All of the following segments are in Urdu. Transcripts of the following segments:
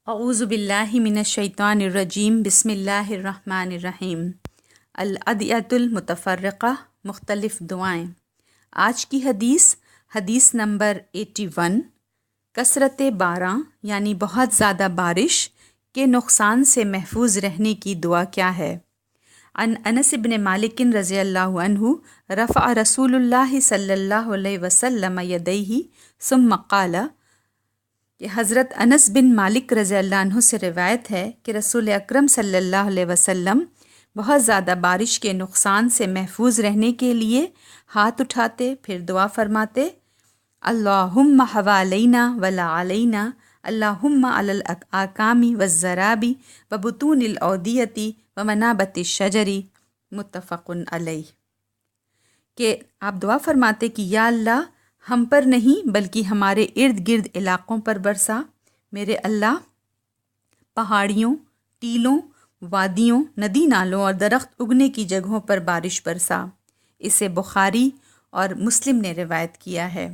اعوذ باللہ من الشیطان الرجیم بسم اللہ الرحمن الرحیم۔ الادعیۃ المتفرقہ، مختلف دعائیں۔ آج کی حدیث نمبر 81، کثرت باران یعنی بہت زیادہ بارش کے نقصان سے محفوظ رہنے کی دعا کیا ہے؟ عن انس بن مالک رضی اللہ عنہ رفع رسول اللہ صلی اللہ علیہ وسلم یدیہ ثم قال، کہ حضرت انس بن مالک رضی اللہ عنہ سے روایت ہے کہ رسول اکرم صلی اللہ علیہ وسلم بہت زیادہ بارش کے نقصان سے محفوظ رہنے کے لیے ہاتھ اٹھاتے، پھر دعا فرماتے، اللہم حوالینا ولا علینا، اللہم علی الاکام والزراب وبطون الاودیۃ ومنابت الشجر، متفق علیہ۔ کہ آپ دعا فرماتے کہ یا اللہ ہم پر نہیں بلکہ ہمارے ارد گرد علاقوں پر برسا، میرے اللہ پہاڑیوں، ٹیلوں، وادیوں، ندی نالوں اور درخت اگنے کی جگہوں پر بارش برسا۔ اسے بخاری اور مسلم نے روایت کیا ہے۔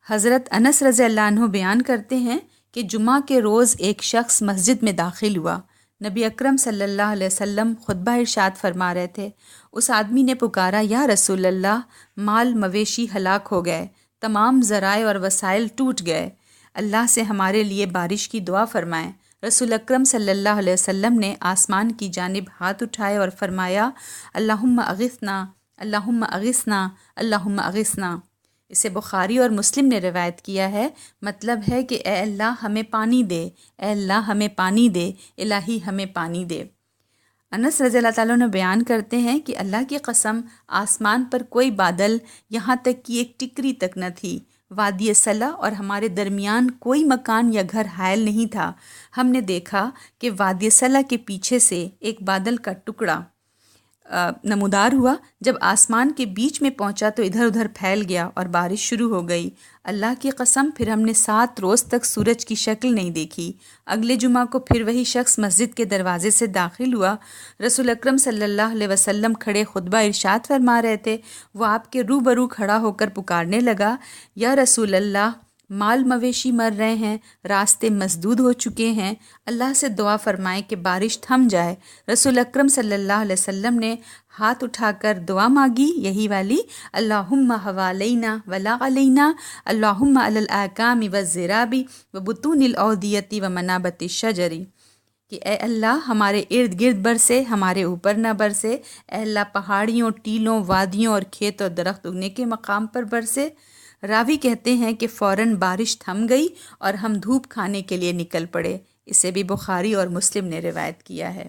حضرت انس رضی اللہ عنہ بیان کرتے ہیں کہ جمعہ کے روز ایک شخص مسجد میں داخل ہوا۔ نبی اکرم صلی اللہ علیہ وسلم خطبہ ارشاد فرما رہے تھے۔ اس آدمی نے پکارا، یا رسول اللہ، مال مویشی ہلاک ہو گئے، تمام ذرائع اور وسائل ٹوٹ گئے، اللہ سے ہمارے لیے بارش کی دعا فرمائیں۔ رسول اکرم صلی اللہ علیہ وسلم نے آسمان کی جانب ہاتھ اٹھائے اور فرمایا، اللہم اغثنا، اللہم اغثنا، اللہم اغثنا۔ اسے بخاری اور مسلم نے روایت کیا ہے۔ مطلب ہے کہ اے اللہ ہمیں پانی دے، اے اللہ ہمیں پانی دے، الہی ہمیں پانی دے۔ انس رضی اللہ تعالیٰ نے بیان کرتے ہیں کہ اللہ کی قسم آسمان پر کوئی بادل یہاں تک کہ ایک ٹکری تک نہ تھی، وادی سلا اور ہمارے درمیان کوئی مکان یا گھر حائل نہیں تھا۔ ہم نے دیکھا کہ وادی سلا کے پیچھے سے ایک بادل کا ٹکڑا نمودار ہوا، جب آسمان کے بیچ میں پہنچا تو ادھر ادھر پھیل گیا اور بارش شروع ہو گئی۔ اللہ کی قسم پھر ہم نے 7 روز تک سورج کی شکل نہیں دیکھی۔ اگلے جمعہ کو پھر وہی شخص مسجد کے دروازے سے داخل ہوا۔ رسول اکرم صلی اللہ علیہ وسلم کھڑے خطبہ ارشاد فرما رہے تھے۔ وہ آپ کے روبرو کھڑا ہو کر پکارنے لگا، یا رسول اللہ، مال مویشی مر رہے ہیں، راستے مسدود ہو چکے ہیں، اللہ سے دعا فرمائیں کہ بارش تھم جائے۔ رسول اکرم صلی اللہ علیہ وسلم نے ہاتھ اٹھا کر دعا مانگی، یہی والی، اللہم حوالینا ولا علینا، اللہم علی الاکام والزراب وبطون الاودیۃ ومنابت الشجر، کہ اے اللہ ہمارے ارد گرد برسے، ہمارے اوپر نہ برسے، اے اللہ پہاڑیوں، ٹیلوں، وادیوں اور کھیت اور درخت اگنے کے مقام پر برسے۔ راوی کہتے ہیں کہ فوراً بارش تھم گئی اور ہم دھوپ کھانے کے لیے نکل پڑے۔ اسے بھی بخاری اور مسلم نے روایت کیا ہے۔